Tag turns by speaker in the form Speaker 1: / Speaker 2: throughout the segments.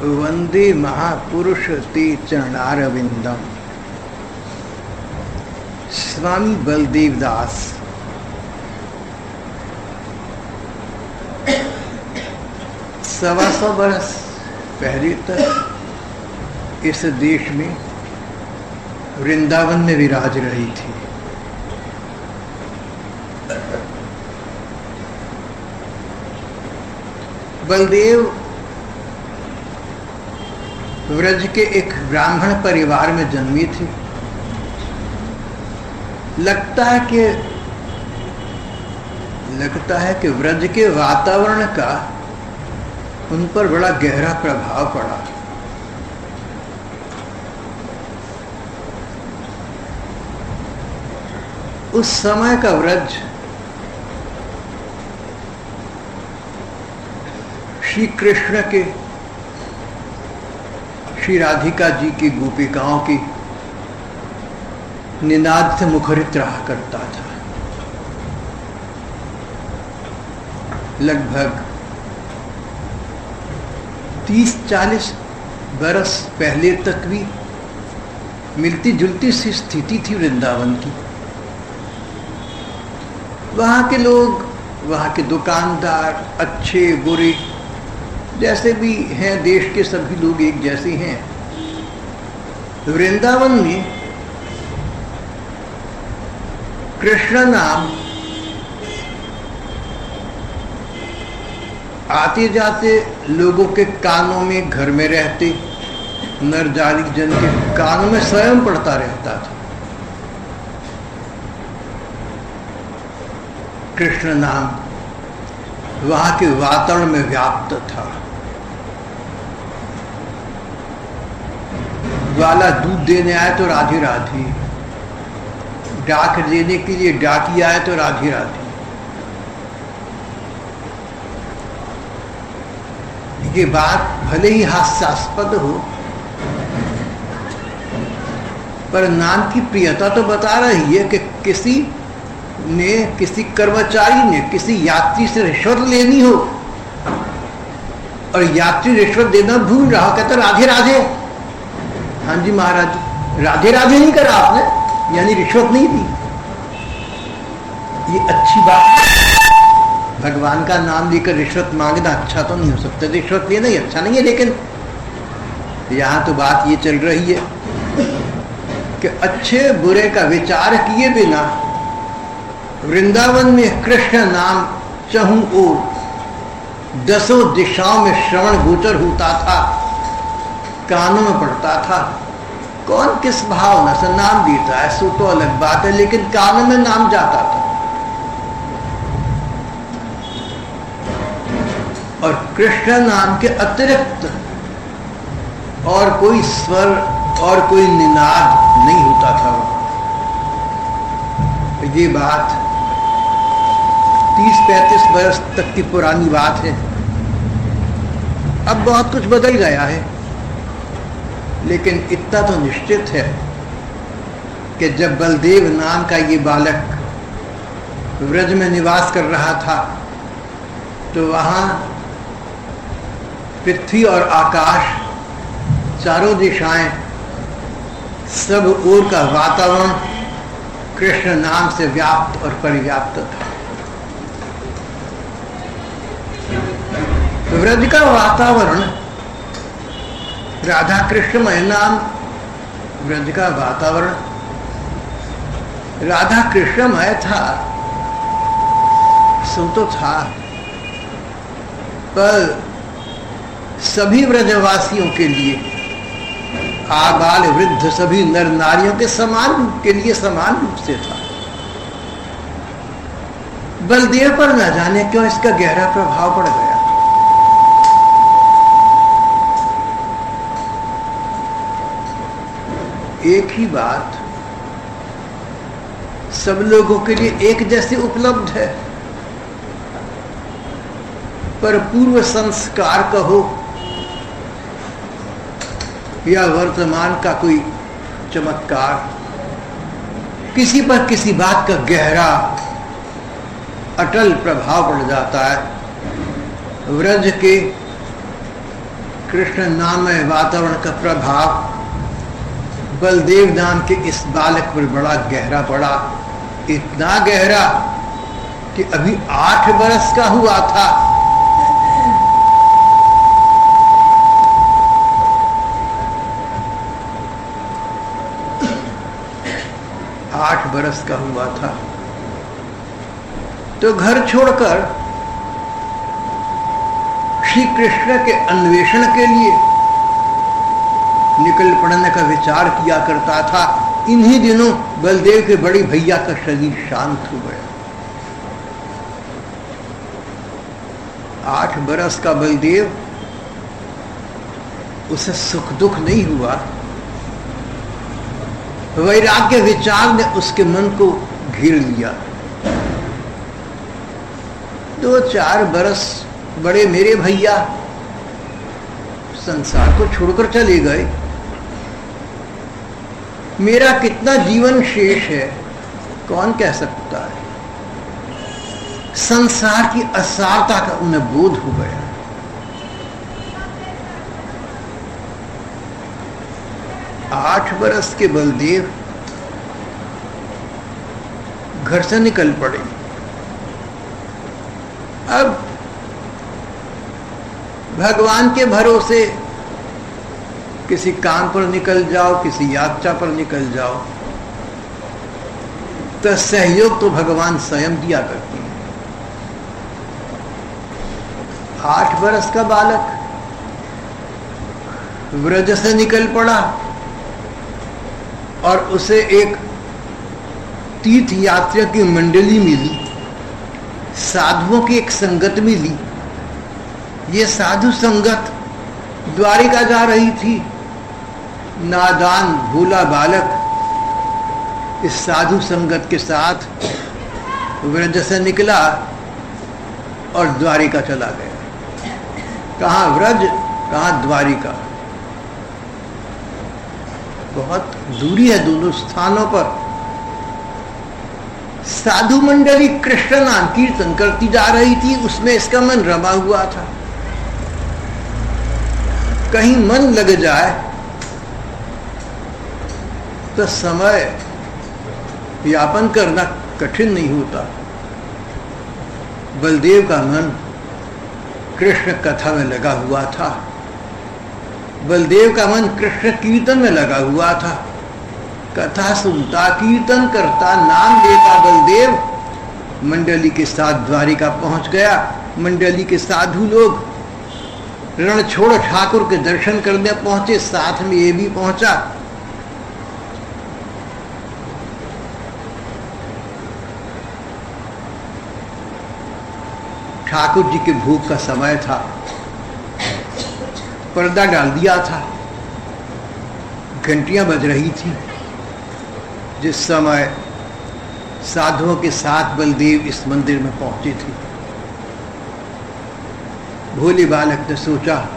Speaker 1: वंदे महापुरुष ते चरणारविंदम। स्वामी बलदेव दास। सवा सौ बरस पहले तक इस देश में वृंदावन में विराज रही थी। बलदेव व्रज के एक ब्राह्मण परिवार में जन्मी थी। लगता है कि व्रज के वातावरण का उन पर बड़ा गहरा प्रभाव पड़ा। उस समय का व्रज श्री कृष्ण के, श्री राधिका जी की गोपिकाओं की निनाद से मुखरित रहा करता था। लगभग 30-40 बरस पहले तक भी मिलती जुलती सी स्थिति थी वृंदावन की। वहाँ के लोग, वहाँ के दुकानदार, अच्छे बुरे जैसे भी हैं, देश के सभी लोग एक जैसे हैं। वृंदावन में कृष्ण नाम आते जाते लोगों के कानों में, घर में रहते नरजारी जन के कानों में स्वयं पड़ता रहता था। कृष्ण नाम वहाँ के वातावरण में व्याप्त था। ग्वाला दूध देने आए तो राधे राधे, डाक देने के लिए डाकी आए तो राधे राधे। ये बात भले ही हास्यास्पद हो, पर नाम की प्रियता तो बता रही है कि किसी कर्मचारी ने किसी यात्री से रिश्वत लेनी हो और यात्री रिश्वत देना भूल रहा, कहता राधे राधे। हाँ जी महाराज, राधे राधे नहीं करा आपने, यानी रिश्वत नहीं दी। ये अच्छी बात। भगवान का नाम लेकर रिश्वत मांगना अच्छा तो नहीं हो सकता, रिश्वत लेना ही अच्छा नहीं है। लेकिन यहाँ तो बात ये चल रही है कि अच्छे बुरे का विचार किए बिना वृंदावन में कृष्ण नाम चहुं ओर 10 दिशाओं में श्रवण गोचर होता था, कानों में पड़ता था। कौन किस भावना से नाम देता है सो तो अलग बात है, लेकिन कानों में नाम जाता था। और कृष्ण नाम के अतिरिक्त और कोई स्वर और कोई निनाद नहीं होता था। ये बात 30-35 वर्ष तक की पुरानी बात है। अब बहुत कुछ बदल गया है, लेकिन इतना तो निश्चित है कि जब बलदेव नाम का ये बालक व्रज में निवास कर रहा था तो वहाँ पृथ्वी और आकाश, चारों दिशाएं, सब ओर का वातावरण कृष्ण नाम से व्याप्त और परिव्याप्त था। व्रज का वातावरण, राधा कृष्णमय नाम व्रज का वातावरण राधा कृष्णमय था, सो तो था, पर सभी व्रजवासियों के लिए, आबाल वृद्ध सभी नर नारियों के लिए समान रूप से था। बलदेव पर न जाने क्यों इसका गहरा प्रभाव पड़ गया। एक ही बात सब लोगों के लिए एक जैसे उपलब्ध है, पर पूर्व संस्कार कहो या वर्तमान का कोई चमत्कार, किसी पर किसी बात का गहरा अटल प्रभाव पड़ जाता है। व्रज के कृष्ण नामय वातावरण का प्रभाव बलदेव नाम के इस बालक पर बड़ा गहरा पड़ा, इतना गहरा कि अभी 8 बरस का हुआ था। 8 बरस का हुआ था तो घर छोड़कर श्री कृष्ण के अन्वेषण के लिए निकल पड़ने का विचार किया करता था। इन्हीं दिनों बलदेव के बड़े भैया का शरीर शांत हो गया। 8 बरस का बलदेव, उसे सुख दुख नहीं हुआ। वैराग्य विचार ने उसके मन को घेर लिया। 2-4 बरस बड़े मेरे भैया संसार को छोड़कर चले गए। मेरा कितना जीवन शेष है कौन कह सकता है। संसार की असारता का उन्हें बोध हो गया। आठ बरस के बलदेव घर से निकल पड़े। अब भगवान के भरोसे किसी काम पर निकल जाओ, किसी यात्रा पर निकल जाओ तो सहयोग तो भगवान स्वयं दिया करते हैं। 8 बरस का बालक व्रज से निकल पड़ा और उसे एक तीर्थ यात्रा की मंडली मिली, साधुओं की एक संगत मिली। ये साधु संगत द्वारिका जा रही थी। नादान भोला बालक इस साधु संगत के साथ व्रज से निकला और द्वारिका चला गया। कहाँ व्रज, कहाँ द्वारिका, बहुत दूरी है दोनों स्थानों पर। साधु मंडली कृष्ण नाम कीर्तन करती जा रही थी, उसमें इसका मन रमा हुआ था। कहीं मन लग जाए तो समय यापन करना कठिन नहीं होता। बलदेव का मन कृष्ण कथा में लगा हुआ था। बलदेव का मन कृष्ण कीर्तन में लगा हुआ था। कथा सुनता, कीर्तन करता, नाम लेता बलदेव मंडली के साथ द्वारिका पहुंच गया। मंडली के साधु लोग रणछोड़ ठाकुर के दर्शन करने पहुंचे, साथ में ये भी पहुंचा। ठाकुर जी के भोग का समय था, पर्दा डाल दिया था, घंटियां बज रही थी। जिस समय साधुओं के साथ बलदेव इस मंदिर में पहुंचे थे, भोले बालक ने सोचा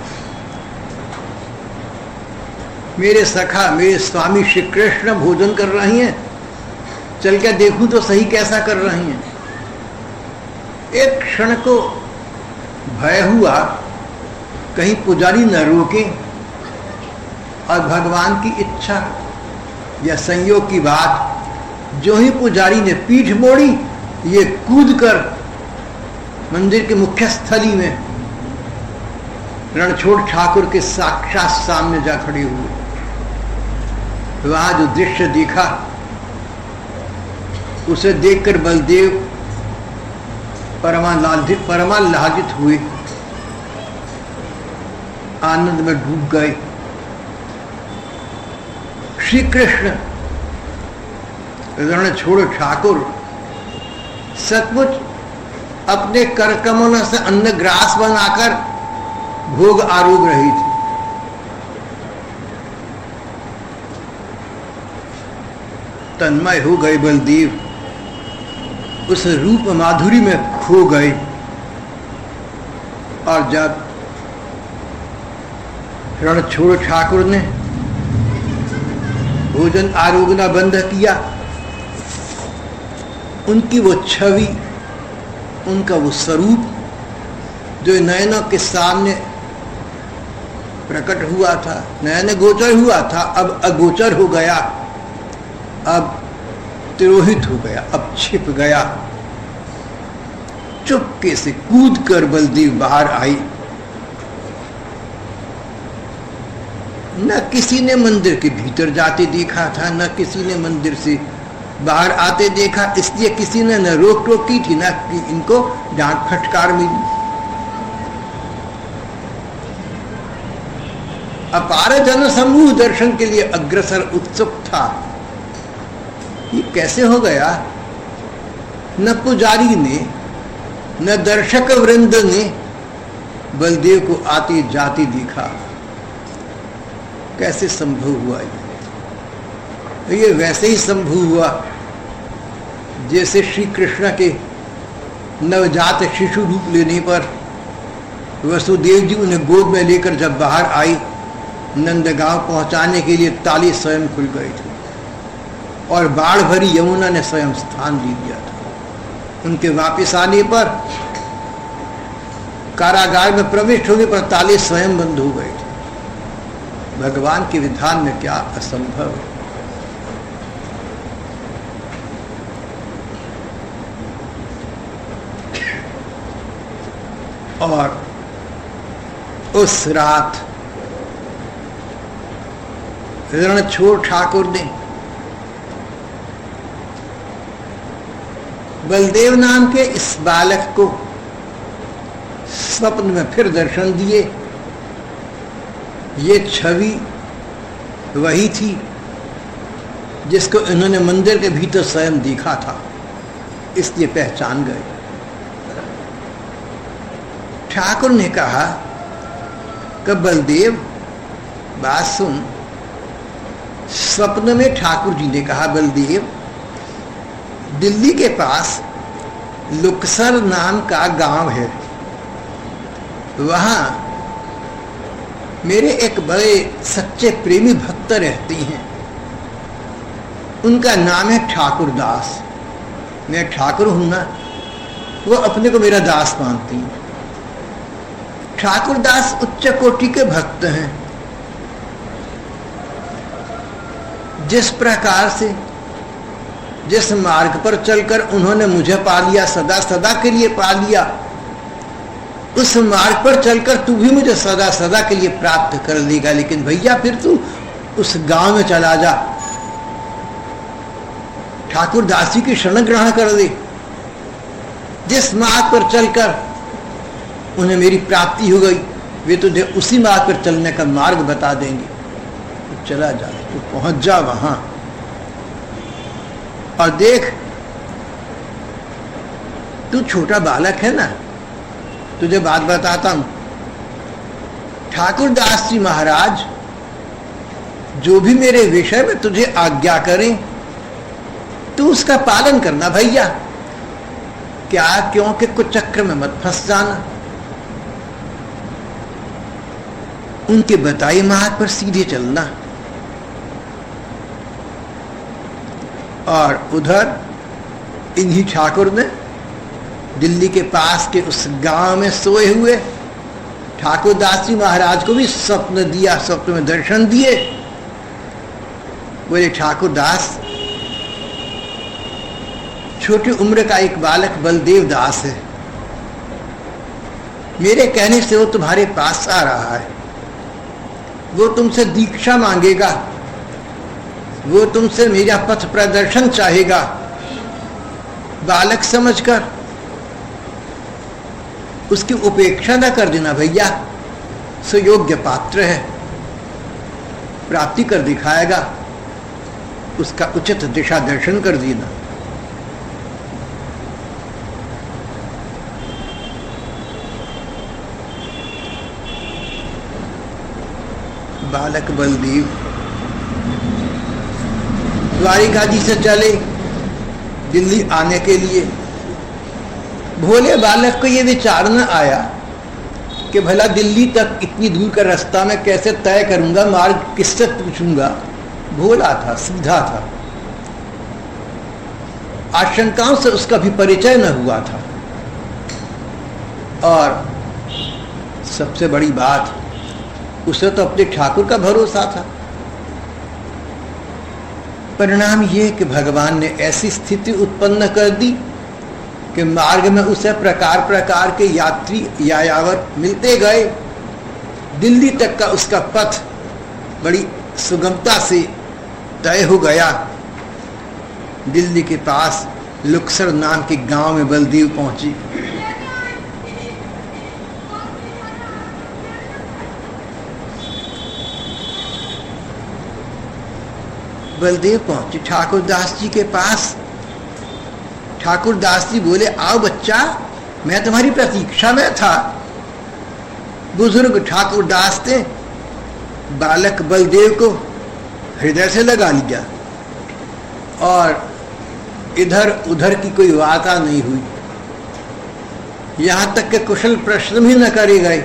Speaker 1: मेरे सखा, मेरे स्वामी श्री कृष्ण भोजन कर रही हैं, चल के देखूं तो सही कैसा कर रही हैं। एक क्षण को भय हुआ कहीं पुजारी न रोके और भगवान की इच्छा या संयोग की बात, जो ही पुजारी ने पीठ मोड़ी, ये कूदकर मंदिर के मुख्य स्थली में रणछोड़ ठाकुर के साक्षात सामने जा खड़े हुए। वहां जो दृश्य देखा उसे देखकर बलदेव परमालादित हुए, आनंद में डूब गए। श्री कृष्ण रणछोड़ ठाकुर सचमुच अपने कर कमलों से अन्न ग्रास बनाकर भोग आरोग रही थी। तन्मय हो गए बलदेव, उस रूप माधुरी में खो गए। और जब रणछोड़ ठाकुर ने भोजन आरोगना बंद किया, उनकी वो छवि, उनका वो स्वरूप जो नयनों के सामने प्रकट हुआ था, नयन गोचर हुआ था, अब अगोचर हो गया, अब तिरोहित हो गया, अब छिप गया। चुपके से कूद कर बलदेव बाहर आई। न किसी ने मंदिर के भीतर जाते देखा था, न किसी ने मंदिर से बाहर आते देखा, इसलिए किसी ने न रोक टोक की थी, न कि इनको डांट फटकार मिली। अपार जन समूह दर्शन के लिए अग्रसर उत्सुक था। ये कैसे हो गया? न पुजारी ने न दर्शक वृंद ने बलदेव को आते जाते देखा। कैसे संभव हुआ ये वैसे ही संभव हुआ जैसे श्री कृष्ण के नवजात शिशु रूप लेने पर वसुदेव जी उन्हें गोद में लेकर जब बाहर आई, नंदगांव पहुंचाने के लिए ताले स्वयं खुल गए थे और बाढ़ भरी यमुना ने स्वयं स्थान ले लिया था। उनके वापस आने पर कारागार में प्रविष्ट होने पर ताले स्वयं बंद हो गए थे। भगवान के विधान में क्या असंभव है। और उस रात रणछोड़ ठाकुर ने बलदेव नाम के इस बालक को स्वप्न में फिर दर्शन दिए। ये छवि वही थी जिसको इन्होंने मंदिर के भीतर स्वयं देखा था, इसलिए पहचान गए। ठाकुर ने कहा कि बलदेव बात सुन। स्वप्न में ठाकुर जी ने कहा, बलदेव दिल्ली के पास लुकसर नाम का गांव है, वहां मेरे एक बड़े सच्चे प्रेमी भक्त रहते हैं। उनका नाम है ठाकुर दास। मैं ठाकुर हूं ना, वो अपने को मेरा दास मानती हैं। ठाकुर दास उच्च कोटि के भक्त हैं। जिस प्रकार से जिस मार्ग पर चलकर उन्होंने मुझे पा लिया, सदा सदा के लिए पा लिया, उस मार्ग पर चलकर तू भी मुझे सदा सदा के लिए प्राप्त कर लेगा। लेकिन भैया फिर तू उस गांव में चला जा, ठाकुर दासी की शरण ग्रहण कर दे। जिस मार्ग पर चलकर उन्हें मेरी प्राप्ति हो गई, वे तुझे उसी मार्ग पर चलने का मार्ग बता देंगे। तो चला जा, तू पहुंच जा वहां और देख, तू छोटा बालक है ना, तुझे बात बताता हूं। ठाकुर दास जी महाराज जो भी मेरे विषय में तुझे आज्ञा करें, तू उसका पालन करना भैया। क्या क्योंकि कुछ चक्र में मत फंस जाना। उनके बताए मार्ग पर सीधे चलना। और उधर इन्हीं ठाकुर ने दिल्ली के पास के उस गांव में सोए हुए ठाकुर दास जी महाराज को भी स्वप्न दिया, स्वप्न में दर्शन दिए। बोले ठाकुर दास, छोटी उम्र का एक बालक बलदेव दास है, मेरे कहने से वो तुम्हारे पास आ रहा है। वो तुमसे दीक्षा मांगेगा, वो तुमसे मेरा पथ प्रदर्शन चाहेगा। बालक समझकर उसकी उपेक्षा न कर देना भैया, सुयोग्य पात्र है, प्राप्ति कर दिखाएगा, उसका उचित दिशा दर्शन कर देना। बालक बलदेव द्वारिका जी से चले दिल्ली आने के लिए। भोले बालक को यह विचार न आया कि भला दिल्ली तक इतनी दूर का रास्ता मैं कैसे तय करूंगा, मार्ग किससे पूछूंगा। भोला था, सीधा था, आशंकाओं से उसका भी परिचय न हुआ था। और सबसे बड़ी बात, उसे तो अपने ठाकुर का भरोसा था। परिणाम ये कि भगवान ने ऐसी स्थिति उत्पन्न कर दी कि मार्ग में उसे प्रकार प्रकार के यात्री यायावर मिलते गए। दिल्ली तक का उसका पथ बड़ी सुगमता से तय हो गया। दिल्ली के पास लुक्सर नाम के गांव में बलदेव पहुंची। बलदेव पहुंचे ठाकुर दास जी के पास। ठाकुर दास जी बोले, आओ बच्चा, मैं तुम्हारी प्रतीक्षा में था। बुजुर्ग ठाकुर दास ने बालक बलदेव को हृदय से लगा लिया और इधर उधर की कोई वार्ता नहीं हुई। यहां तक कि कुशल प्रश्न भी न करे गए।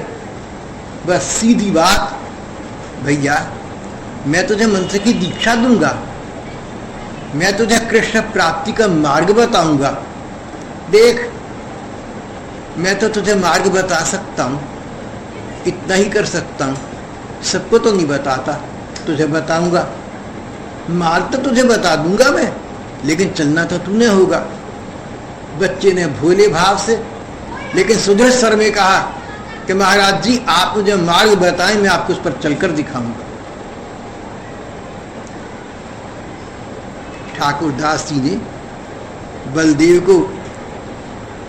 Speaker 1: बस सीधी बात, भैया मैं तुझे मंत्र की दीक्षा दूंगा, मैं तुझे कृष्ण प्राप्ति का मार्ग बताऊंगा। देख, मैं तो तुझे मार्ग बता सकता हूं, इतना ही कर सकता हूं, सबको तो नहीं बताता, तुझे बताऊंगा। मार्ग तो तुझे बता दूंगा मैं, लेकिन चलना तो तूने होगा। बच्चे ने भोले भाव से लेकिन सुदृढ़ स्वर में कहा कि महाराज जी, आप मुझे मार्ग बताएं, मैं आपको उस पर चलकर दिखाऊंगा। ठाकुर दास जी ने बलदेव को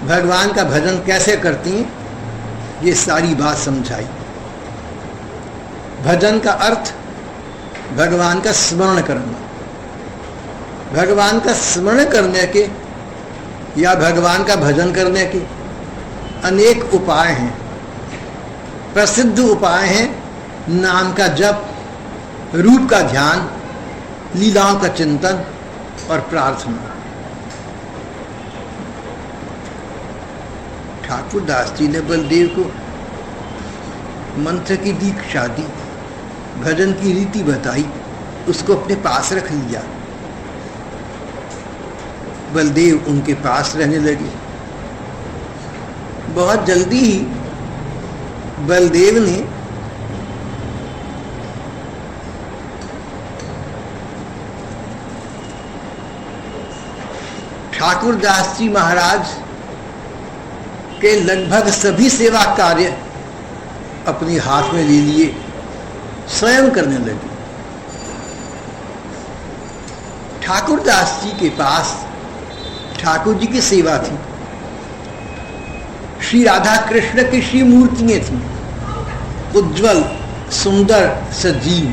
Speaker 1: भगवान का भजन कैसे करती हैं ये सारी बात समझाई। भजन का अर्थ भगवान का स्मरण करना। भगवान का स्मरण करने के या भगवान का भजन करने के अनेक उपाय हैं। प्रसिद्ध उपाय हैं नाम का जप, रूप का ध्यान, लीलाओं का चिंतन और प्रार्थना। ठाकुर दास जी ने बलदेव को मंत्र की दीक्षा दी, भजन की रीति बताई, उसको अपने पास रख लिया। बलदेव उनके पास रहने लगे। बहुत जल्दी ही बलदेव ने ठाकुर दास जी महाराज के लगभग सभी सेवा कार्य अपने हाथ में ले लिए, स्वयं करने लगे। ठाकुर दास जी के पास ठाकुर जी की सेवा थी। श्री राधा कृष्ण की श्री मूर्तियां थी, उज्जवल, सुंदर, सजीव।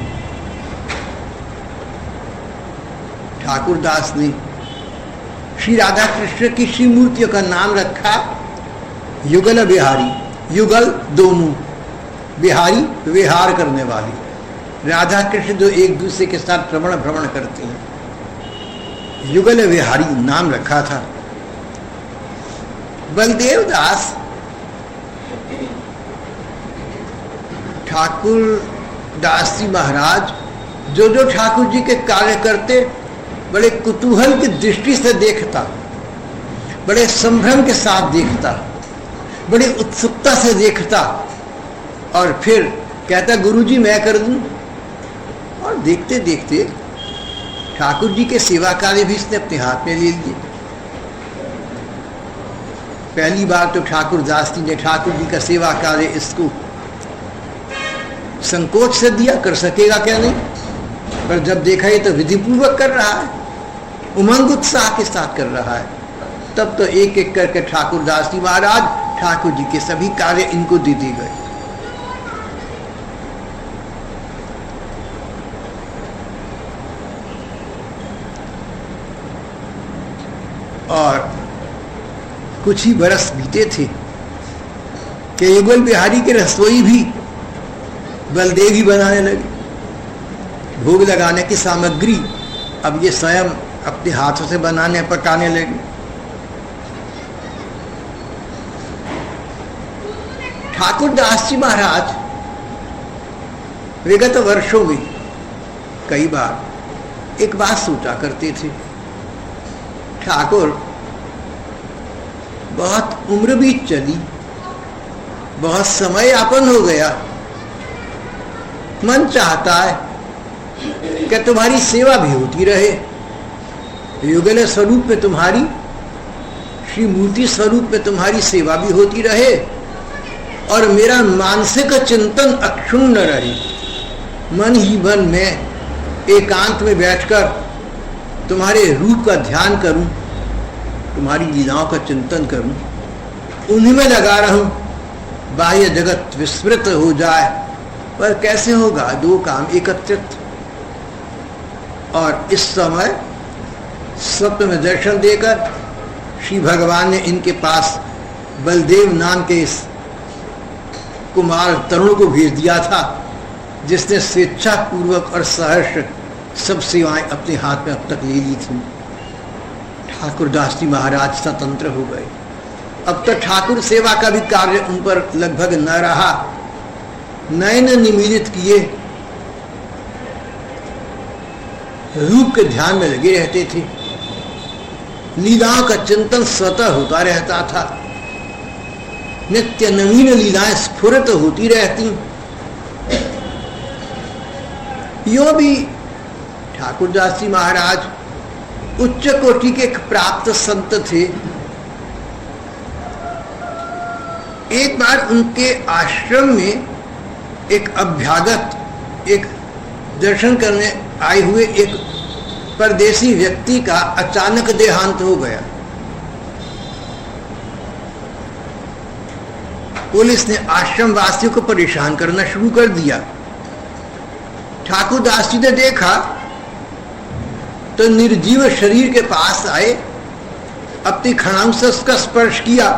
Speaker 1: ठाकुर दास ने श्री राधा कृष्ण की श्री मूर्तियों का नाम रखा युगल बिहारी। युगल दोनों, बिहारी विहार करने वाली। राधा कृष्ण जो एक दूसरे के साथ भ्रमण करते हैं, युगल विहारी नाम रखा था। बलदेव दास ठाकुर दास जी महाराज जो ठाकुर जी के कार्य करते बड़े कुतूहल की दृष्टि से देखता, बड़े संभ्रम के साथ देखता, बड़ी उत्सुकता से देखता और फिर कहता गुरुजी मैं कर दूं। और देखते देखते ठाकुर जी के सेवा कार्य भी इसने अपने हाथ में ले लिए। पहली बार तो ठाकुर दास जी ने ठाकुर जी का सेवा कार्य इसको संकोच से दिया, कर सकेगा क्या नहीं, पर जब देखा ये तो विधिपूर्वक कर रहा है, उमंग उत्साह के साथ कर रहा है, तब तो एक एक करके ठाकुर दास जी महाराज ठाकुर जी के सभी कार्य इनको दे दिए गए। और कुछ ही बरस बीते थे कि युगल बिहारी के रसोई भी बलदेव ही बनाने लगे। भोग लगाने की सामग्री अब ये स्वयं अपने हाथों से बनाने पकाने लगे। ठाकुर दास जी महाराज विगत वर्षों में कई बार एक बात सोचा करते थे, ठाकुर बहुत उम्र बीत चली, बहुत समय यापन हो गया, मन चाहता है कि तुम्हारी सेवा भी होती रहे, युगल स्वरूप में तुम्हारी, श्री मूर्ति स्वरूप में तुम्हारी सेवा भी होती रहे और मेरा मानसिक चिंतन अक्षुण्ण रहे। मन ही मन में एकांत में बैठकर तुम्हारे रूप का ध्यान करूं, तुम्हारी लीलाओं का चिंतन करूं, उन्हीं में लगा रहूं, बाह्य जगत विस्मृत हो जाए। पर कैसे होगा दो काम एकत्रित? और इस समय स्वप्न में दर्शन देकर श्री भगवान ने इनके पास बलदेव नाम के इस कुमार तरुण को भेज दिया था, जिसने स्वेच्छा पूर्वक और सहर्ष सब सेवाएं अपने हाथ में अब तक ले ली थी। ठाकुर दास जी महाराज स्वतंत्र हो गए। अब तक ठाकुर सेवा का भी कार्य उन पर लगभग न रहा। नयन निमीलित किए रूप के ध्यान में लगे रहते थे, लीलाओं का चिंतन स्वतः होता रहता था, नित्य नवीन लीलाएं स्फुरित होती रहती। यो भी ठाकुर दास जी महाराज उच्च कोटि के प्राप्त संत थे। एक बार उनके आश्रम में एक अभ्यागत, एक दर्शन करने आए हुए एक परदेसी व्यक्ति का अचानक देहांत हो गया। पुलिस ने आश्रम वासियों को परेशान करना शुरू कर दिया। ठाकुर दास जी ने देखा तो निर्जीव शरीर के पास आए, अपनी खड़ाऊ से उसका स्पर्श किया,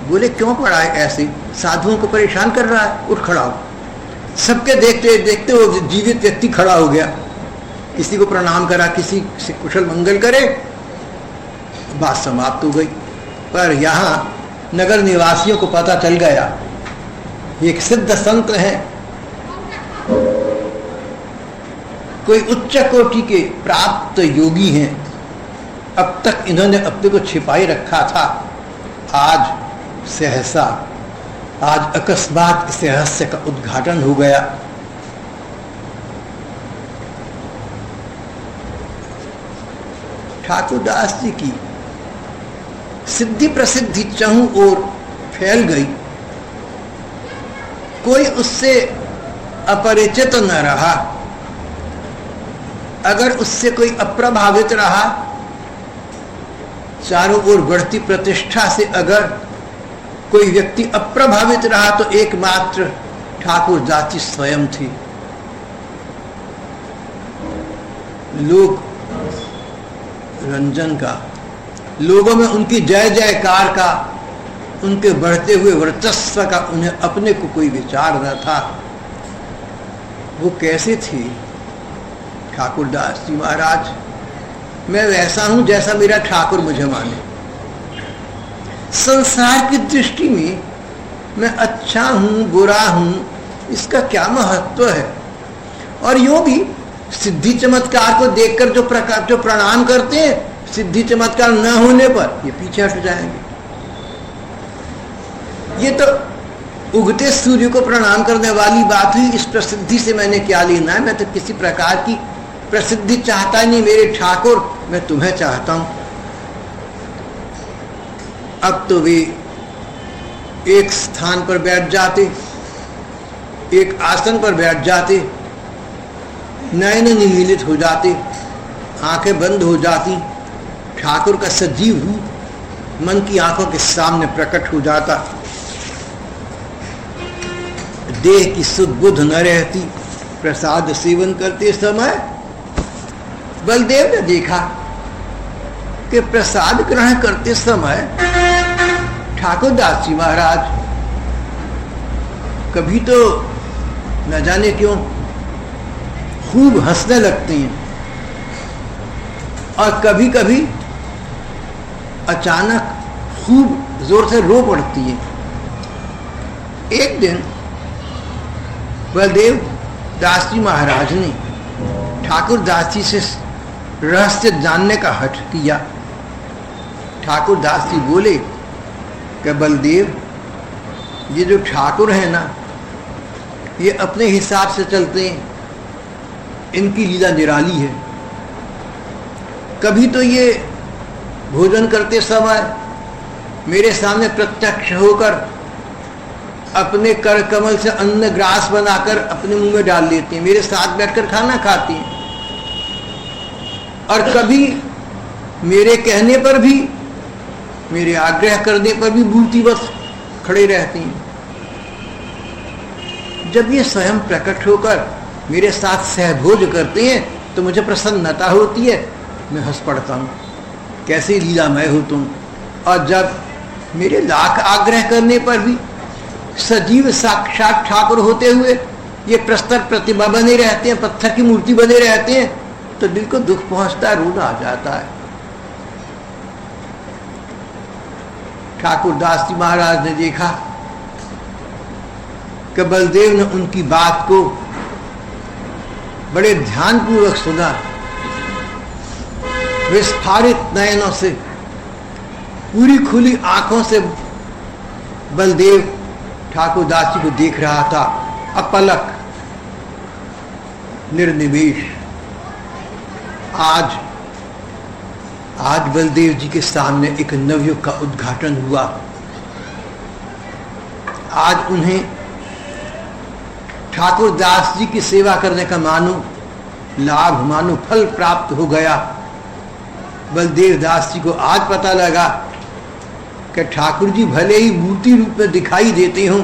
Speaker 1: बोले क्यों पड़ा है ऐसे, साधुओं को परेशान कर रहा है, उठ खड़ा हो। सबके देखते देखते वो जीवित व्यक्ति खड़ा हो गया, किसी को प्रणाम करा, किसी से कुशल मंगल करे, बात समाप्त हो गई। पर यहाँ नगर निवासियों को पता चल गया एक सिद्ध संत है, कोई उच्च कोटि के प्राप्त योगी हैं, अब तक इन्होंने अपने को छिपाए रखा था। आज सहसा, आज अकस्मात इस रहस्य का उद्घाटन हो गया। ठाकुर दास जी की सिद्धि प्रसिद्धि चहुं ओर फैल गई, कोई उससे अपरिचित न रहा। अगर उससे कोई अप्रभावित रहा, चारों ओर बढ़ती प्रतिष्ठा से अगर कोई व्यक्ति अप्रभावित रहा तो एकमात्र ठाकुर दास जी स्वयं थे। लोग रंजन का, लोगों में उनकी जय जयकार का, उनके बढ़ते हुए वर्चस्व का उन्हें अपने को कोई विचार न था। वो कैसे थे ठाकुर दास जी महाराज? मैं वैसा हूं जैसा मेरा ठाकुर मुझे माने। संसार की दृष्टि में मैं अच्छा हूं बुरा हूं, इसका क्या महत्व है? और यूं भी सिद्धि चमत्कार को देखकर जो प्रणाम करते हैं, सिद्धि चमत्कार न होने पर ये पीछे हट जाएंगे। ये तो उगते सूर्य को प्रणाम करने वाली बात हुई। इस प्रसिद्धि से मैंने क्या लेना है? मैं तो किसी प्रकार की प्रसिद्धि चाहता नहीं मेरे ठाकुर, मैं तुम्हें चाहता हूं। अब तो वे एक स्थान पर बैठ जाते, एक आसन पर बैठ जाते, नयन निमीलित हो जाते, आंखें बंद हो जाती, ठाकुर का सजीव रूप मन की आंखों के सामने प्रकट हो जाता। देह की सुध बुध न रहती। प्रसाद सेवन करते समय बलदेव ने देखा कि प्रसाद ग्रहण करते समय ठाकुर दास जी महाराज कभी तो न जाने क्यों खूब हंसने लगते हैं और कभी कभी अचानक खूब जोर से रो पड़ती है। एक दिन बलदेव दास जी महाराज ने ठाकुर दास जी से रहस्य जानने का हठ किया। ठाकुर दास जी बोले कि बलदेव, ये जो ठाकुर है ना, ये अपने हिसाब से चलते हैं, इनकी लीला निराली है। कभी तो ये भोजन करते समय मेरे सामने प्रत्यक्ष होकर अपने कर कमल से अन्न ग्रास बनाकर अपने मुंह में डाल लेती हैं, मेरे साथ बैठकर खाना खाती हैं। और कभी मेरे कहने पर भी, मेरे आग्रह करने पर भी मूर्तिवत खड़े रहती हैं। जब ये स्वयं प्रकट होकर मेरे साथ सहभोज करते हैं तो मुझे प्रसन्नता होती है, मैं हंस पड़ता हूँ, कैसे लीलामय हो तुम। और जब मेरे लाख आग्रह करने पर भी सजीव साक्षात ठाकुर होते हुए ये प्रस्तर प्रतिमा बने रहते हैं, पत्थर की मूर्ति बने रहते हैं, तो दिल को दुख पहुंचता है, रोना आ जाता है। ठाकुर दास जी महाराज ने देखा कि बलदेव ने उनकी बात को बड़े ध्यानपूर्वक सुना। विस्फारित नयनों से, पूरी खुली आंखों से बलदेव ठाकुर दास जी को देख रहा था, अपलक, निर्निमेष। आज बलदेव जी के सामने एक नवयुग का उद्घाटन हुआ। आज उन्हें ठाकुर दास जी की सेवा करने का मानो लाभ, मानो फल प्राप्त हो गया। बलदेव दास जी को आज पता लगा कि ठाकुर जी भले ही मूर्ति रूप में दिखाई देते हों,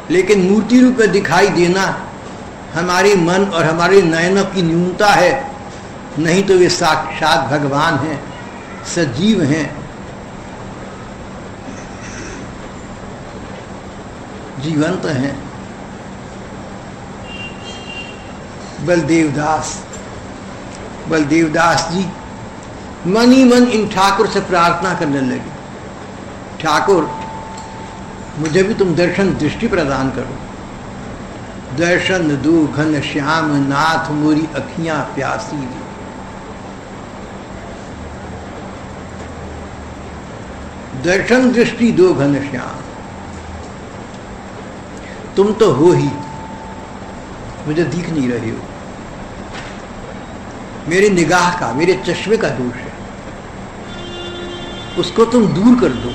Speaker 1: लेकिन मूर्ति रूप में दिखाई देना हमारे मन और हमारे नयनों की न्यूनता है, नहीं तो वे साक्षात भगवान हैं, सजीव हैं, जीवंत हैं। बलदेव दास जी मन ही मन इन ठाकुर से प्रार्थना करने लगे, ठाकुर मुझे भी तुम दर्शन दृष्टि प्रदान करो। दर्शन दो घन श्याम नाथ मोरी अखियां प्यासी दी। दर्शन दृष्टि दो घन श्याम, तुम तो हो ही, मुझे दिख नहीं रहे हो। मेरी निगाह का, मेरे चश्मे का दोष है, उसको तुम दूर कर दो।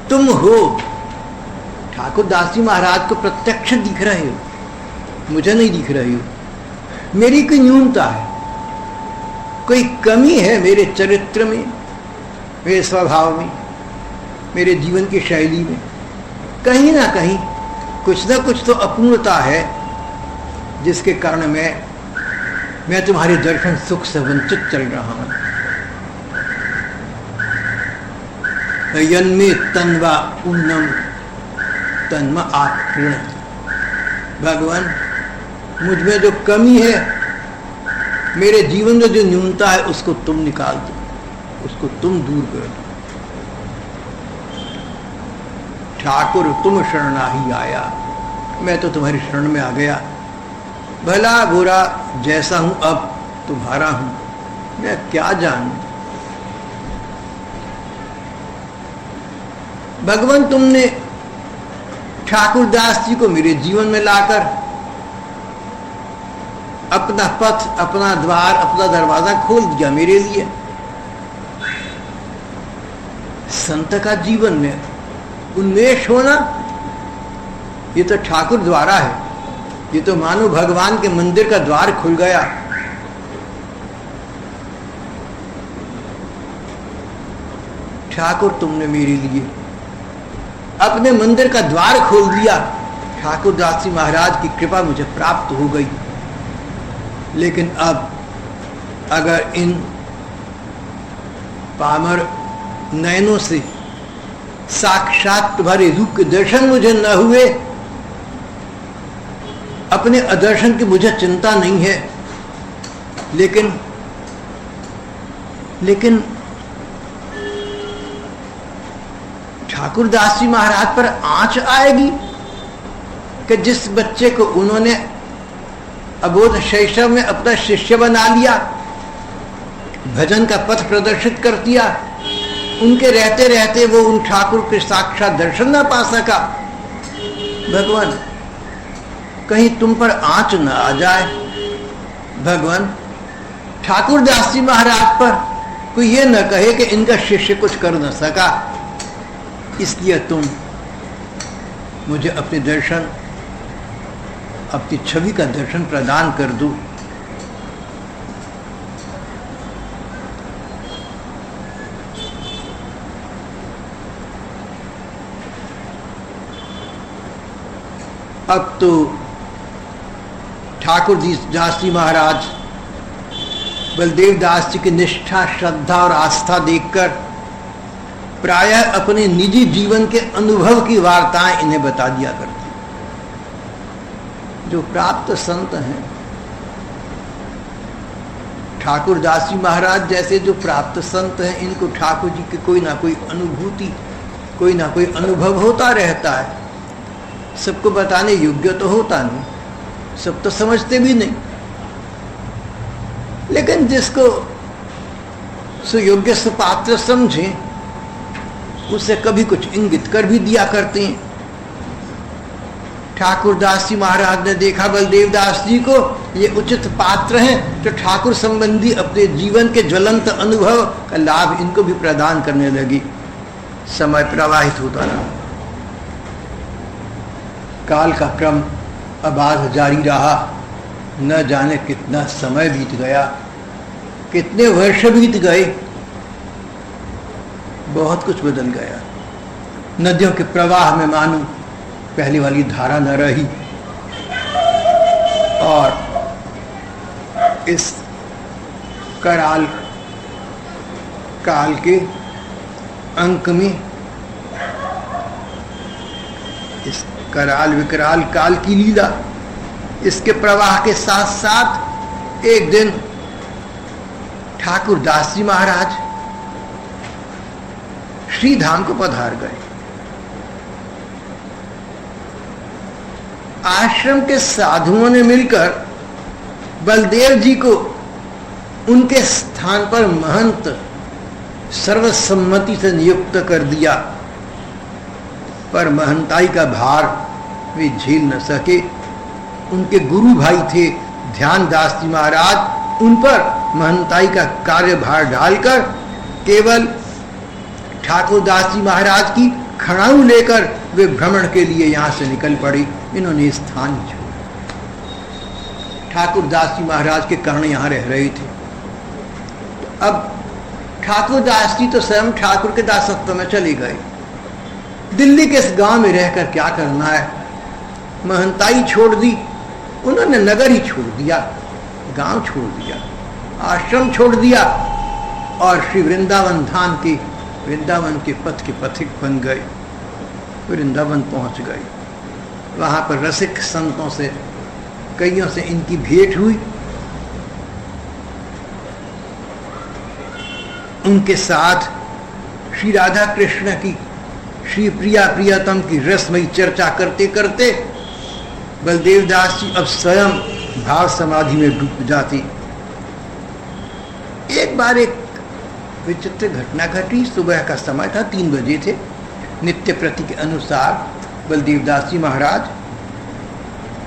Speaker 1: तुम हो, ठाकुर दास जी महाराज को प्रत्यक्ष दिख रहे हो, मुझे नहीं दिख रहे हो। मेरी कोई न्यूनता है, कोई कमी है मेरे चरित्र में, मेरे स्वभाव में, मेरे जीवन की शैली में। कहीं ना कहीं कुछ ना कुछ तो अपूर्णता है, जिसके कारण मैं तुम्हारे दर्शन सुख से वंचित चल रहा हूं। यन्मे तन्वा पूर्णम तन्म आकृण। भगवान, मुझ में जो कमी है, मेरे जीवन में जो न्यूनता है, उसको तुम निकाल दो, उसको तुम दूर कर दो। ठाकुर तुम शरणाही आया, मैं तो तुम्हारी शरण में आ गया। भला बुरा जैसा हूं अब तुम्हारा हूं, मैं क्या जानूं। भगवान, तुमने ठाकुर दास जी को मेरे जीवन में लाकर अपना पथ, अपना द्वार, अपना दरवाजा खोल दिया मेरे लिए। संत का जीवन में उन्मेष होना, ये तो ठाकुर द्वारा है। ये तो मानो भगवान के मंदिर का द्वार खुल गया। ठाकुर, तुमने मेरे लिए अपने मंदिर का द्वार खोल दिया। ठाकुर दास जी महाराज की कृपा मुझे प्राप्त हो गई। लेकिन अब अगर इन पामर नयनों से साक्षात तुम्हारे रूप के दर्शन मुझे न हुए, अपने अदर्शन की मुझे चिंता नहीं है, लेकिन ठाकुर दास जी महाराज पर आंच आएगी कि जिस बच्चे को उन्होंने अबोध शैशव में अपना शिष्य बना लिया, भजन का पथ प्रदर्शित कर दिया, उनके रहते रहते वो उन ठाकुर के साक्षात दर्शन ना पा सका, भगवान कहीं तुम पर आंच न आ जाए, भगवान ठाकुर दास जी महाराज पर कोई ये न कहे कि इनका शिष्य कुछ कर न सका, इसलिए तुम मुझे अपने दर्शन, अपनी छवि का दर्शन प्रदान कर दो। अब तो ठाकुर दास जी महाराज बलदेव दास जी की निष्ठा, श्रद्धा और आस्था देखकर प्रायः अपने निजी जीवन के अनुभव की वार्ताएं इन्हें बता दिया करते। जो प्राप्त संत हैं, ठाकुर दास जी महाराज जैसे जो प्राप्त संत हैं, इनको ठाकुर जी की कोई ना कोई अनुभूति, कोई ना कोई अनुभव होता रहता है। सबको बताने योग्य तो होता नहीं, सब तो समझते भी नहीं, लेकिन जिसको सुयोग्य सुपात्र समझे उसे कभी कुछ इंगित कर भी दिया करते हैं। ठाकुर दास जी महाराज ने देखा बलदेव दास जी को ये उचित पात्र हैं, तो ठाकुर संबंधी अपने जीवन के ज्वलंत अनुभव का लाभ इनको भी प्रदान करने लगी। समय प्रवाहित होता रहा, काल का क्रम अबाध जारी रहा। न जाने कितना समय बीत गया, कितने वर्ष बीत गए, बहुत कुछ बदल गया। नदियों के प्रवाह में मानो पहले वाली धारा न रही, और इस कराल काल के अंक में, इस कराल विकराल काल की लीला, इसके प्रवाह के साथ साथ एक दिन ठाकुर दास जी महाराज श्री धाम को पधार गए। आश्रम के साधुओं ने मिलकर बलदेव जी को उनके स्थान पर महंत सर्वसम्मति से नियुक्त कर दिया, पर महंताई का भार वे झेल न सके। उनके गुरु भाई थे ध्यान दास जी महाराज, उन पर महंताई का कार्यभार डालकर केवल ठाकुर दास जी महाराज की खड़ाऊ लेकर वे भ्रमण के लिए यहाँ से निकल पड़े। इन्होंने स्थान छोड़ा। ठाकुर दास जी महाराज के कारण यहाँ रह रहे थे। अब ठाकुर दास जी तो स्वयं ठाकुर के दासत्व में चले गए। दिल्ली के इस गांव में रहकर क्या करना है? महंताई छोड़ दी उन्होंने, नगर ही छोड़ दिया, गांव छोड़ दिया, आश्रम छोड़ दिया, और श्री वृंदावन धाम के, वृंदावन के पथ के पथिक बन गए। वृंदावन पहुंच गए। वहां पर रसिक संतों से, कईयों से इनकी भेंट हुई। उनके साथ श्री राधा कृष्ण की, श्री प्रिया प्रियतम की रसमयी चर्चा करते करते बलदेव दास जी अब स्वयं भाव समाधि में डूब जाते। एक बार एक विचित्र घटना घटी। सुबह का समय था, 3 बजे थे। नित्य प्रति के अनुसार बलदेव दास जी महाराज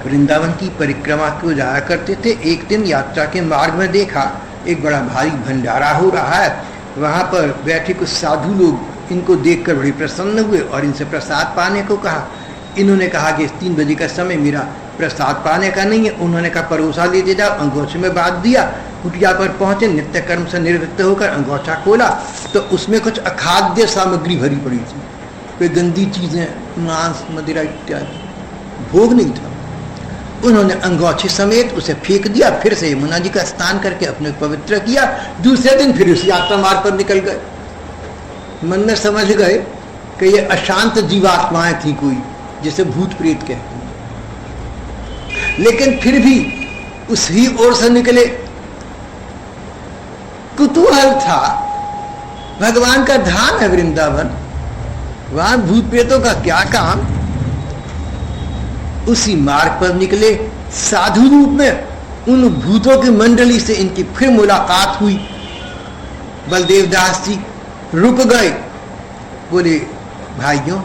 Speaker 1: वृंदावन की परिक्रमा को जाया करते थे। एक दिन यात्रा के मार्ग में देखा एक बड़ा भारी भंडारा हो रहा है। वहां पर बैठे कुछ साधु लोग इनको देखकर बड़े प्रसन्न हुए और इनसे प्रसाद पाने को कहा। इन्होंने कहा कि 3 बजे का समय मेरा प्रसाद पाने का नहीं है। उन्होंने कहा परोसा ले दे जाओ। अंगोछे में बांध दिया। कुटिया पर पहुंचे, नित्य कर्म से निवृत्त होकर अंगोछा खोला तो उसमें कुछ अखाद्य सामग्री भरी पड़ी थी, कोई गंदी चीजें, मांस, मदिरा इत्यादि, भोग नहीं था। उन्होंने अंगोछे समेत उसे फेंक दिया। फिर से यमुना जी का स्नान करके अपने पवित्र किया। दूसरे दिन फिर उस यात्रा मार्ग पर निकल गए। मन में समझ गए कि ये अशांत जीवात्माएं थी, कोई जिसे भूत प्रेत कहते हैं। लेकिन फिर भी उसी ओर से निकले। कुतूहल था, भगवान का धाम है वृंदावन, वहां भूत प्रेतों का क्या काम। उसी मार्ग पर निकले। साधु रूप में उन भूतों की मंडली से इनकी फिर मुलाकात हुई। बलदेव दास जी रुक गए, बोले भाइयों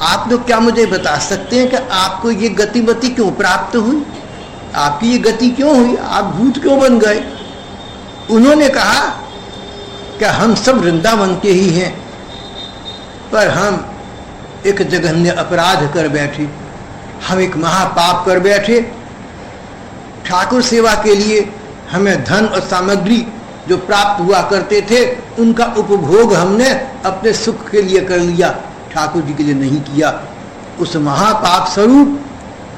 Speaker 1: आप लोग क्या मुझे बता सकते हैं कि आपको ये गतिमति क्यों प्राप्त हुई, आपकी ये गति क्यों हुई, आप भूत क्यों बन गए? उन्होंने कहा कि हम सब वृंदावन के ही हैं, पर हम एक जघन्य अपराध कर बैठे, हम एक महापाप कर बैठे। ठाकुर सेवा के लिए हमें धन और सामग्री जो प्राप्त हुआ करते थे उनका उपभोग हमने अपने सुख के लिए कर लिया, ठाकुर जी के लिए नहीं किया। उस महापाप स्वरूप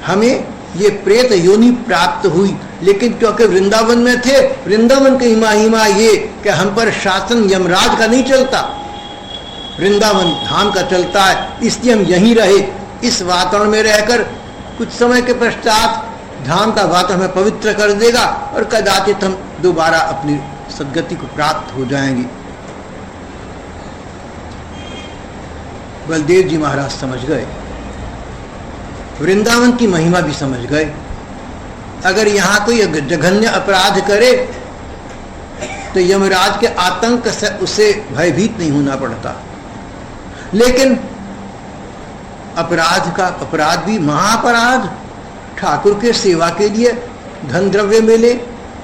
Speaker 1: हमें ये प्रेत योनि प्राप्त हुई। लेकिन क्योंकि वृंदावन में थे, वृंदावन की महिमा ये कि हम पर शासन यमराज का नहीं चलता, वृंदावन धाम का चलता है, इसलिए हम यहीं रहे। इस वातावरण में रहकर कुछ समय के पश्चात धाम का वातावरण हमें पवित्र कर देगा और कदाचित हम दोबारा अपनी सद्गति को प्राप्त हो जाएंगे। बलदेव जी महाराज समझ गए, वृंदावन की महिमा भी समझ गए। अगर यहाँ कोई जघन्य अपराध करे तो यमराज के आतंक से उसे भयभीत नहीं होना पड़ता। लेकिन अपराध भी महाअपराध, ठाकुर के सेवा के लिए धन द्रव्य मिले,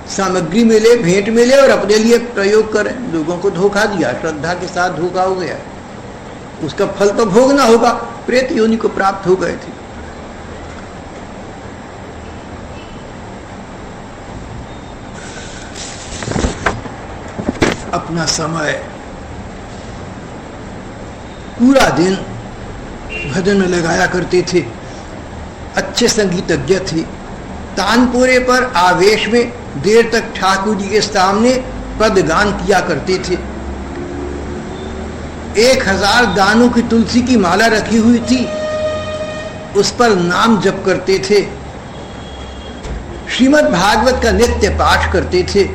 Speaker 1: सामग्री मिले, भेंट मिले और अपने लिए प्रयोग करें। लोगों को धोखा दिया, श्रद्धा के साथ धोखा हो गया, उसका फल तो भोगना होगा। प्रेत योनि को प्राप्त हो गए थे। अपना समय पूरा दिन भजन में लगाया करते थे, अच्छे संगीतज्ञ थे। तानपुरे पर आवेश में देर तक ठाकुर जी के सामने पद गान किया करते थे। 1000 दानों की तुलसी की माला रखी हुई थी, उस पर नाम जप करते थे। श्रीमद् भागवत का नित्य पाठ करते थे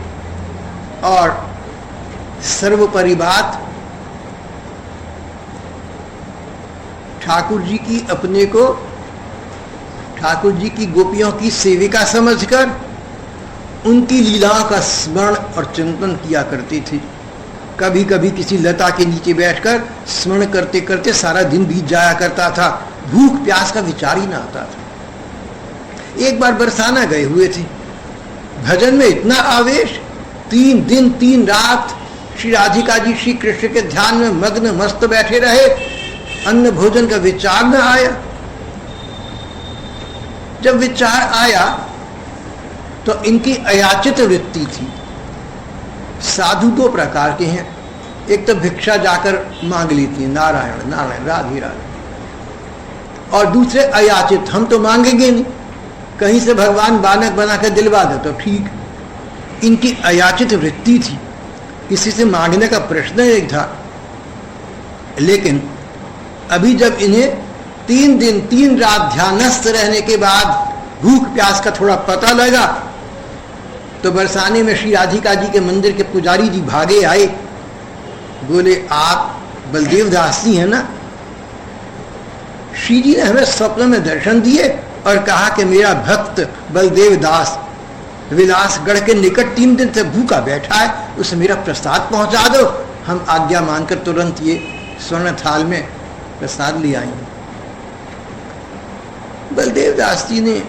Speaker 1: और सर्वोपरि बात ठाकुर जी की अपने को ठाकुर जी की गोपियों की सेविका समझकर उनकी लीलाओं का स्मरण और चिंतन किया करते थे। कभी कभी किसी लता के नीचे बैठकर स्मरण करते करते सारा दिन बीत जाया करता था, भूख प्यास का विचार ही ना आता था। एक बार बरसाना गए हुए थे, भजन में इतना आवेश, 3 दिन 3 रात श्री राधिका जी श्री कृष्ण के ध्यान में मग्न मस्त बैठे रहे, अन्न भोजन का विचार न आया। जब विचार आया तो इनकी अयाचित वृत्ति थी। साधु 2 प्रकार के हैं, एक तो भिक्षा जाकर मांग लेती है, नारायण नारायण राधे राधे, और दूसरे अयाचित, हम तो मांगेंगे नहीं, कहीं से भगवान बालक बना कर दिलवा दे तो ठीक। इनकी अयाचित वृत्ति थी, किसी से मांगने का प्रश्न नहीं था। लेकिन अभी जब इन्हें 3 दिन 3 रात ध्यानस्थ रहने के बाद भूख प्यास का थोड़ा पता लगा तो बरसाने में श्री राधिका जी के मंदिर के पुजारी जी भागे आए, बोले आप बलदेव दास जी हैं ना? श्री जी ने हमें स्वप्न में दर्शन दिए और कहा कि मेरा भक्त बलदेव दास विलासगढ़ के निकट 3 दिन से भूखा बैठा है, उसे मेरा प्रसाद पहुंचा दो। हम आज्ञा मानकर तुरंत ये स्वर्ण थाल में प्रसाद ले आएंगे। बलदेव दास जी ने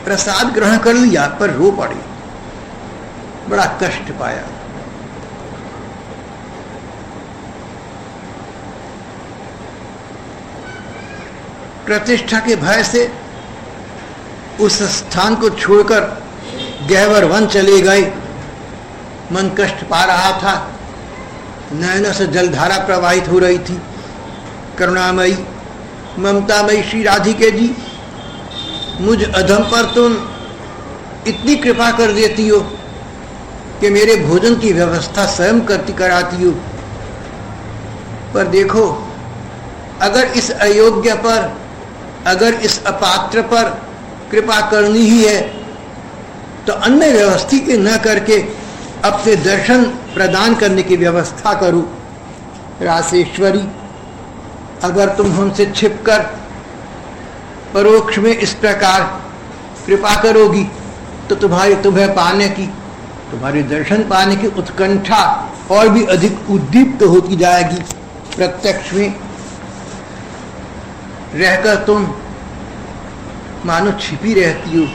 Speaker 1: प्रसाद ग्रहण कर लिया पर रो पड़े, बड़ा कष्ट पाया। प्रतिष्ठा के भय से उस स्थान को छोड़कर गहवर वन चले गए। मन कष्ट पा रहा था, नयनों से जलधारा प्रवाहित हो रही थी। करुणामयी ममतामयी श्री राधिके जी, मुझ अधम पर तुम इतनी कृपा कर देती हो कि मेरे भोजन की व्यवस्था स्वयं कराती हो, पर देखो अगर इस अयोग्य पर, अगर इस अपात्र पर कृपा करनी ही है तो अन्य व्यवस्थित न करके अपने दर्शन प्रदान करने की व्यवस्था करो। रासेश्वरी, अगर तुम हमसे छिपकर परोक्ष में इस प्रकार कृपा करोगी तो तुम्हें पाने की, तुम्हारे दर्शन पाने की उत्कंठा और भी अधिक उद्दीप्त होती जाएगी। प्रत्यक्ष में रहकर तुम मानो छिपी रहती हो।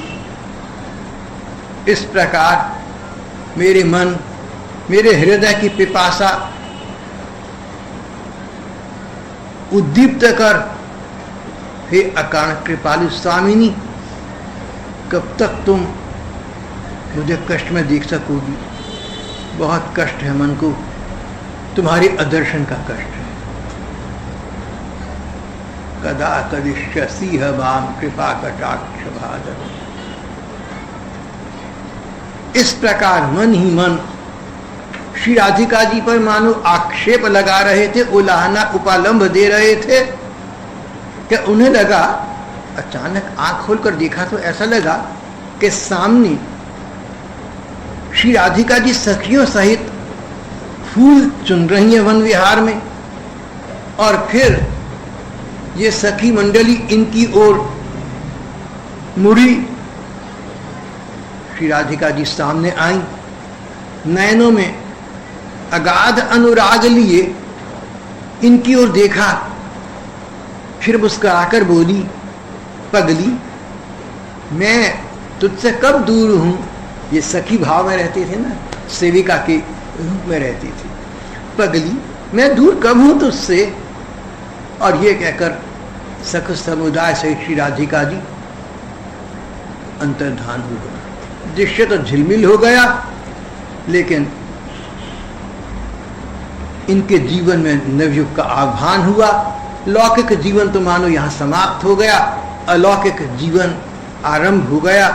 Speaker 1: इस प्रकार मेरे मन, मेरे हृदय की पिपासा उद्दीप्त कर, हे अकारण कृपालु स्वामिनी, कब तक तुम मुझे कष्ट में देख सकोगी? बहुत कष्ट है मन को, तुम्हारे अदर्शन का कष्ट है। कदा कदिष्यसि माम कृपा कटाक्ष भाजन। इस प्रकार मन ही मन श्री राधिका जी पर मानो आक्षेप लगा रहे थे, उलाहना उपालंब दे रहे थे कि उन्हें लगा, अचानक आंख खोलकर देखा तो ऐसा लगा कि सामने श्री राधिका जी सखियों सहित फूल चुन रही है वन विहार में, और फिर ये सखी मंडली इनकी ओर मुड़ी। श्री राधिका जी सामने आई, नयनों में अगाध अनुराग लिए इनकी ओर देखा, फिर मुस्कुराकर बोली, पगली मैं तुझसे कब दूर हूं। ये सखी भाव में रहते थे ना, सेविका के रूप में रहती थी। पगली मैं दूर कब हूं तुझसे। और ये कहकर सख समुदाय से श्री राधिका जी अंतर्धान हो गए। दृश्य तो झिलमिल हो गया, लेकिन इनके जीवन में नवयुग का आह्वान हुआ। लौकिक जीवन तो मानो यहां समाप्त हो गया, अलौकिक जीवन आरंभ हो गया।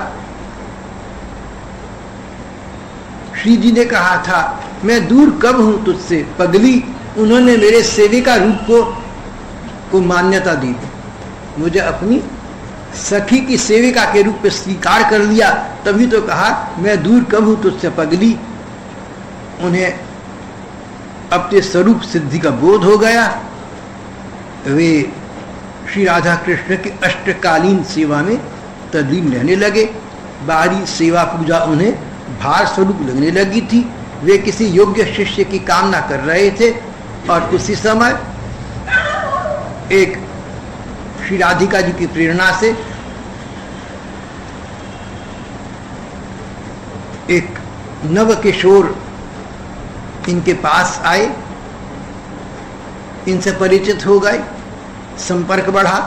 Speaker 1: श्री जी ने कहा था, मैं दूर कब हूं तुझसे पगली। उन्होंने मेरे सेविका रूप को मान्यता दी थी, मुझे अपनी सखी की सेविका के रूप में स्वीकार कर लिया, तभी तो कहा मैं दूर कब हूं तुझसे पगली। उन्हें अपने स्वरूप सिद्धि का बोध हो गया। वे श्री राधा कृष्ण की अष्टकालीन सेवा में तल्लीन रहने लगे। बाहरी सेवा पूजा उन्हें भार स्वरूप लगने लगी थी। वे किसी योग्य शिष्य की कामना कर रहे थे, और उसी समय एक श्री राधिका जी की प्रेरणा से एक नव किशोर इनके पास आए, इनसे परिचित हो गए, संपर्क बढ़ा,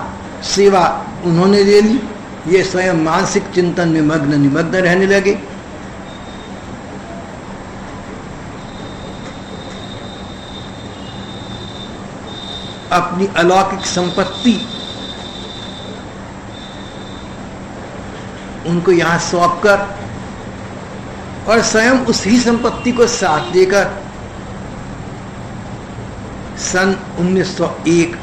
Speaker 1: सेवा उन्होंने ले ली। ये स्वयं मानसिक चिंतन में निमग्न रहने लगे। अपनी अलौकिक संपत्ति उनको यहां सौंपकर और स्वयं उसी संपत्ति को साथ देकर सन 1901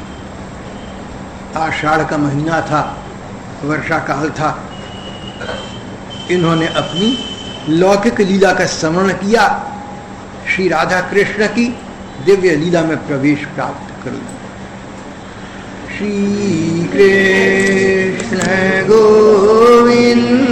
Speaker 1: आषाढ़ का महीना था, वर्षा काल था, इन्होंने अपनी लौकिक लीला का स्मरण किया, श्री राधा कृष्ण की दिव्य लीला में प्रवेश प्राप्त कर लिया। श्री कृष्ण गोविंद